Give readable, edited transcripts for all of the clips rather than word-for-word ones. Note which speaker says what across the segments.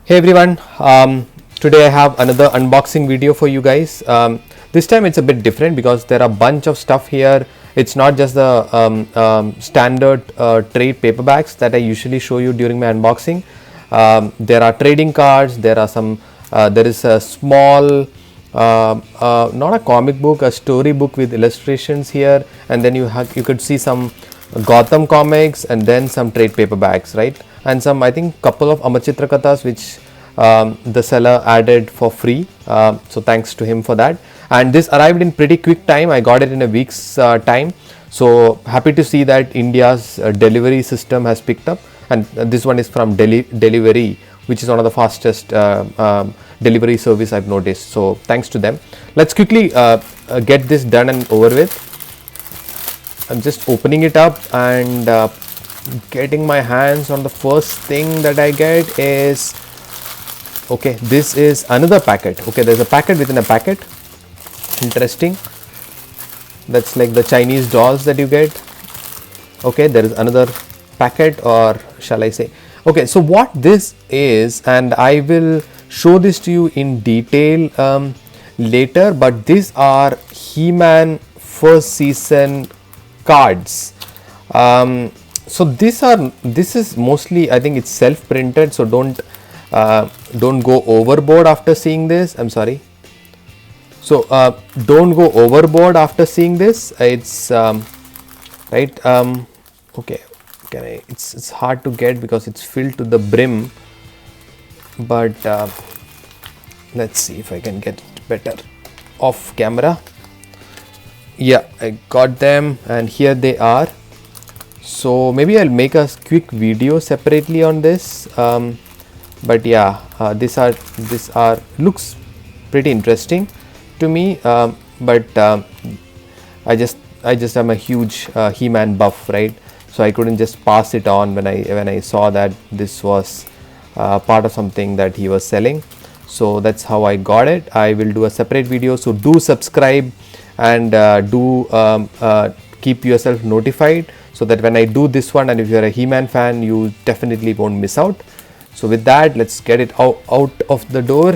Speaker 1: Hey everyone, today I have another unboxing video for you guys. This time it's a bit different because there are a bunch of stuff here. It's not just the standard trade paperbacks that I usually show you during my unboxing. There are trading cards, there is a small, not a comic book, a story book with illustrations here, and then you could see some Gotham comics and then some trade paperbacks, right? And some, I think, couple of Amachitra Kathas which the seller added for free. So thanks to him for that. And this arrived in pretty quick time. I got it in a week's time. So happy to see that India's delivery system has picked up. And this one is from Delivery, which is one of the fastest delivery service I've noticed. So thanks to them. Let's quickly get this done and over with. I'm just opening it up and getting my hands on the first thing that I get is, okay, this is another packet. Okay, there's a packet within a packet. Interesting. That's like the Chinese dolls that you get. Okay, there is another packet, or shall I say. Okay, so what this is, and I will show this to you in detail later, but these are He-Man first season cards. So this is mostly, I think it's self printed, so don't go overboard after seeing this. I'm sorry. So don't go overboard after seeing this. It's right. Okay, it's hard to get because it's filled to the brim, but let's see if I can get it better off camera. Yeah, I got them and here they are. So maybe I'll make a quick video separately on this, but yeah, these are looks pretty interesting to me, but I just am a huge He-Man buff, right? So I couldn't just pass it on when I saw that this was part of something that he was selling. So that's how I got it. I will do a separate video, so do subscribe and keep yourself notified so that when I do this one, and if you're a He-Man fan, you definitely won't miss out. So with that, let's get it out of the door.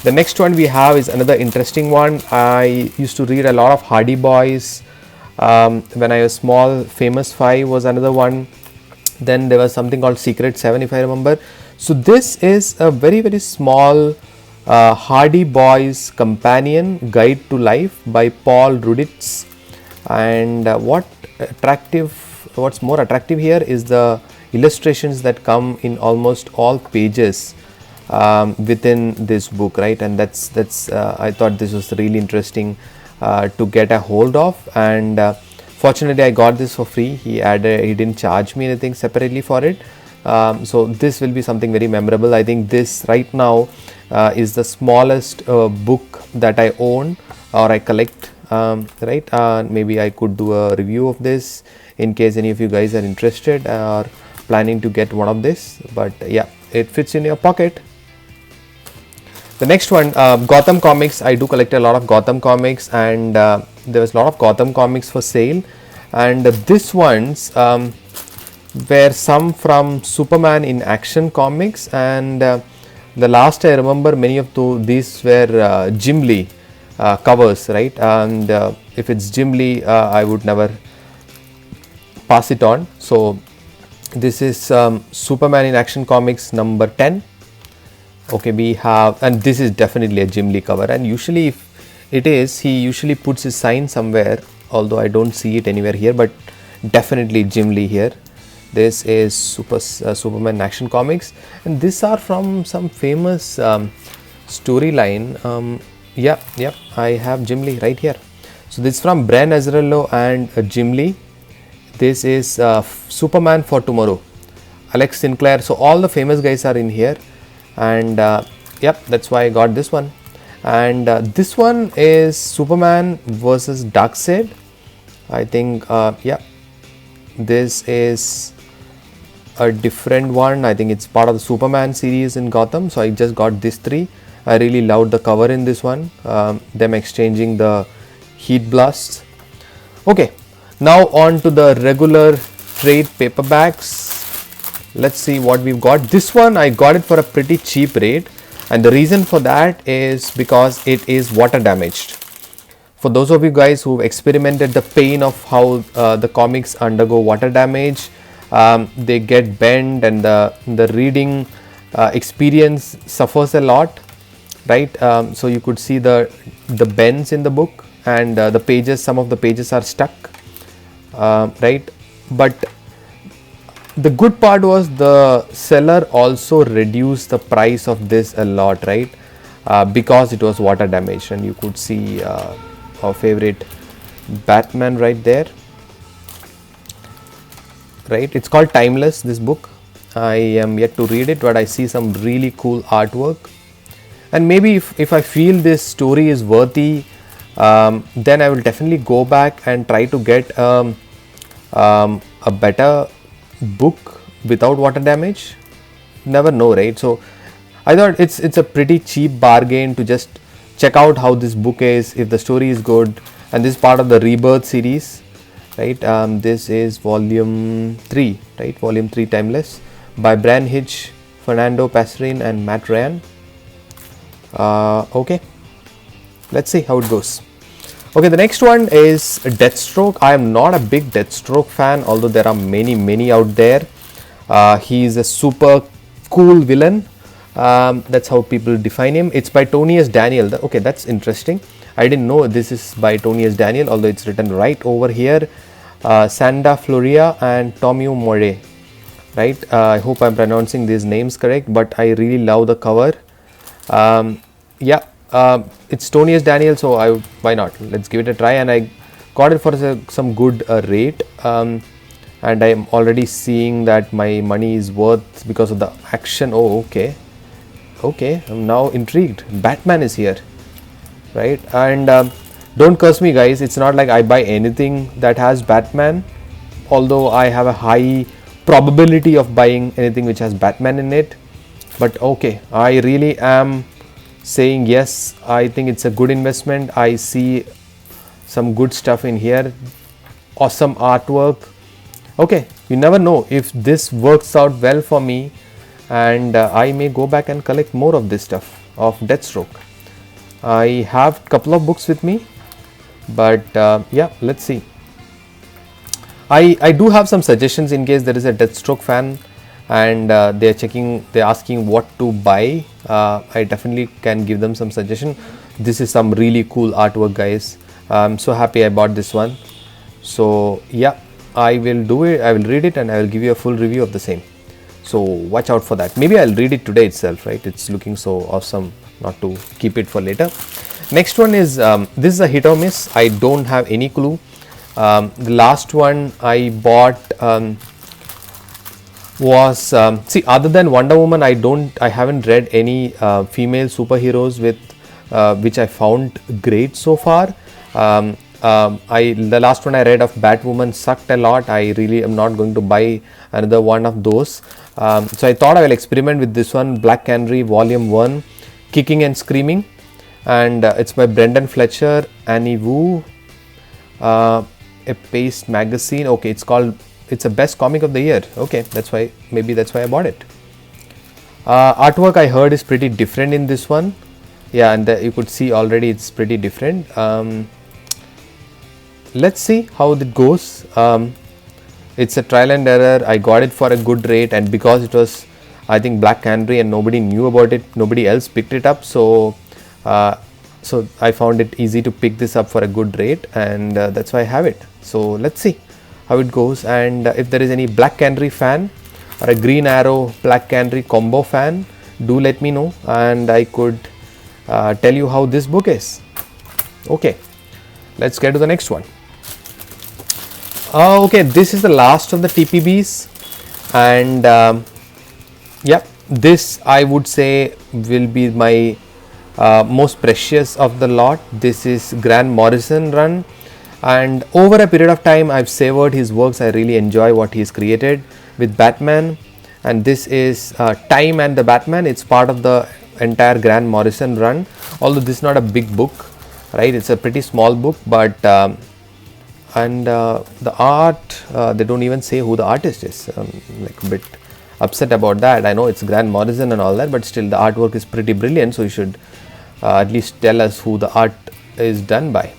Speaker 1: The next one we have is another interesting one. I used to read a lot of Hardy Boys when I was small. Famous 5 was another one. Then there was something called Secret 7, if I remember. So this is a very small Hardy Boys Companion Guide to Life by Paul Ruditz. And what's more attractive here is the illustrations that come in almost all pages within this book, right? And that's I thought this was really interesting to get a hold of, and fortunately I got this for free. He didn't charge me anything separately for it. So this will be something very memorable. I think this right now is the smallest book that I own or I collect, right? Maybe I could do a review of this in case any of you guys are interested or planning to get one of this, but yeah, it fits in your pocket. The next one, Gotham comics. I do collect a lot of Gotham comics, and there was a lot of Gotham comics for sale, and this ones were some from Superman in Action Comics, and the last I remember many of these were Jim Lee covers, right? And if it's Jim Lee, I would never pass it on. So this is Superman in Action Comics number 10. Okay, we have, and this is definitely a Jim Lee cover, and usually if it is, he usually puts his sign somewhere, although I don't see it anywhere here, but definitely Jim Lee here. This is Superman Action Comics, and these are from some famous storyline. Yeah, I have Jim Lee right here. So this is from Brian Azzarello and Jim Lee. This is Superman for Tomorrow, Alex Sinclair. So all the famous guys are in here, and yep, that's why I got this one. And this one is Superman versus Darkseid. I think yeah, this is a different one. I think it's part of the Superman series in Gotham, so I just got these 3. I really loved the cover in this one, them exchanging the heat blasts. Okay, now on to the regular trade paperbacks. let's see what we've got. This one I got it for a pretty cheap rate, and the reason for that is because it is water damaged. For those of you guys who've experimented the pain of how the comics undergo water damage, they get bent and the reading experience suffers a lot, right? So you could see the bends in the book, and the pages, some of the pages are stuck, right? But the good part was the seller also reduced the price of this a lot, right? Because it was water damaged, and you could see our favorite Batman right there, right? It's called Timeless, this book. I am yet to read it, but I see some really cool artwork, and maybe if I feel this story is worthy, then I will definitely go back and try to get a better book without water damage. Never know, right? So I thought it's a pretty cheap bargain to just check out how this book is, if the story is good. And this is part of the Rebirth series, right? This is volume 3, right? Volume 3, Timeless, by Brian Hitch, Fernando Passerin and Matt Ryan. Okay, let's see how it goes. Okay, the next one is Deathstroke. I am not a big Deathstroke fan, although there are many out there. He is a super cool villain. That's how people define him. It's by Tony S. Daniel. Okay, that's interesting. I didn't know this is by Tony S. Daniel, although it's written right over here. Sanda Floria and Tomeu Morey. Right? I hope I'm pronouncing these names correct, but I really love the cover. Yeah. It's Tony S. Daniel, so why not? Let's give it a try. And I got it for some good rate, and I am already seeing that my money is worth because of the action. Oh, okay. I'm now intrigued. Batman is here, right? And don't curse me, guys. It's not like I buy anything that has Batman, although I have a high probability of buying anything which has Batman in it. But okay, I really am saying yes, I think it's a good investment. I see some good stuff in here, awesome artwork. Okay, you never know if this works out well for me, and I may go back and collect more of this stuff of Deathstroke. I have a couple of books with me, but yeah, let's see. I do have some suggestions in case there is a Deathstroke fan and they're asking what to buy. I definitely can give them some suggestion. This is some really cool artwork, guys. I'm so happy I bought this one. So yeah, I will do it. I will read it and I will give you a full review of the same. So watch out for that. Maybe I'll read it today itself, right? It's looking so awesome not to keep it for later. Next one is this is a hit or miss. I don't have any clue. The last one I bought was see, other than Wonder Woman, I haven't read any female superheroes with which I found great so far. The last one I read of Batwoman sucked a lot. I really am not going to buy another one of those. So I thought I will experiment with this one, Black Canary Volume 1, Kicking and Screaming, and it's by Brendan Fletcher, Annie Wu, a Paste magazine. Okay, it's a best comic of the year. Okay, maybe that's why I bought it. Artwork I heard is pretty different in this one. Yeah, and you could see already it's pretty different. Let's see how it goes. It's a trial and error. I got it for a good rate, and because it was, I think, Black Canary and nobody knew about it, nobody else picked it up, so I found it easy to pick this up for a good rate, and that's why I have it. So let's see how it goes, and if there is any Black Canary fan or a Green Arrow Black Canary combo fan, do let me know and I could tell you how this book is. Okay, let's get to the next one. Okay, this is the last of the TPBs, and yeah, this I would say will be my most precious of the lot. This is Grant Morrison run, and over a period of time I've savored his works. I really enjoy what he's created with Batman, and this is Time and the Batman. It's part of the entire Grant Morrison run, although this is not a big book, right? It's a pretty small book, but the art, they don't even say who the artist is, like a bit upset about that. I know it's Grant Morrison and all that, but still the artwork is pretty brilliant, so you should at least tell us who the art is done by.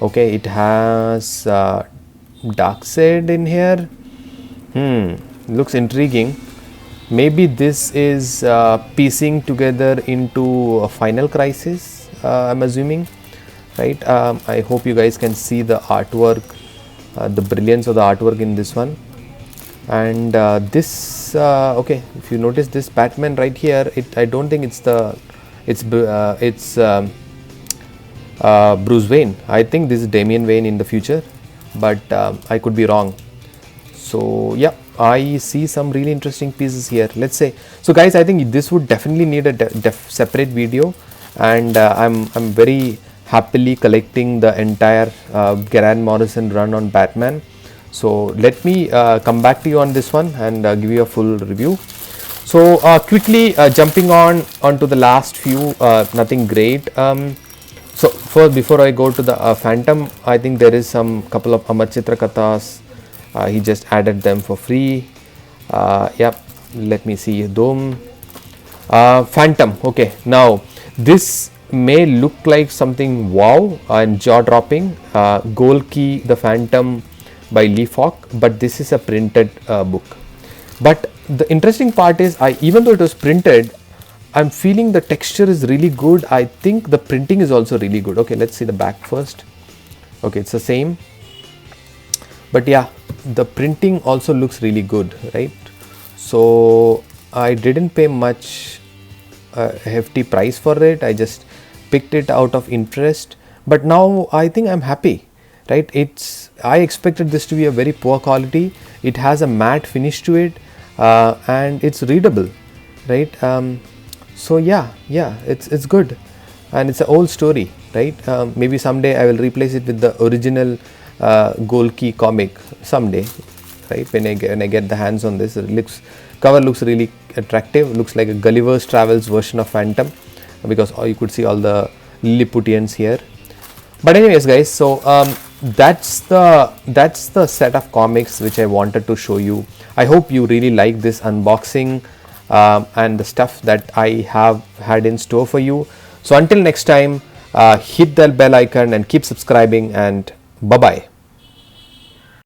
Speaker 1: Okay, it has Darkseid in here. Looks intriguing. Maybe this is piecing together into a Final Crisis, I'm assuming, right? I hope you guys can see the artwork, the brilliance of the artwork in this one. And this, okay, if you notice this Batman right here, I don't think it's Bruce Wayne. I think this is Damian Wayne in the future, but I could be wrong. So yeah, I see some really interesting pieces here. Let's say, so guys, I think this would definitely need a separate video, and I'm very happily collecting the entire Grant Morrison run on Batman. So let me come back to you on this one and give you a full review. So quickly jumping onto the last few, nothing great. So first, before I go to the Phantom, I think there is some couple of Amar Chitra Kathas. He just added them for free. Yep, let me see. Doom, Phantom. Okay, now this may look like something wow and jaw dropping. Golki the Phantom by Lee Falk, but this is a printed book. But the interesting part is, even though it was printed, I'm feeling the texture is really good. I think the printing is also really good. Okay, let's see the back first. Okay, it's the same, but yeah, the printing also looks really good, right? So I didn't pay much hefty price for it. I just picked it out of interest, but now I think I'm happy, right? I expected this to be a very poor quality. It has a matte finish to it, and it's readable, right? So yeah, it's good, and it's an old story, right? Maybe someday I will replace it with the original Golki comic someday, right? When I get the hands on this, cover looks really attractive. Looks like a Gulliver's Travels version of Phantom, because you could see all the Lilliputians here. But anyways, guys, so that's the set of comics which I wanted to show you. I hope you really like this unboxing and the stuff that I have had in store for you. So until next time, hit that bell icon and keep subscribing, and bye bye.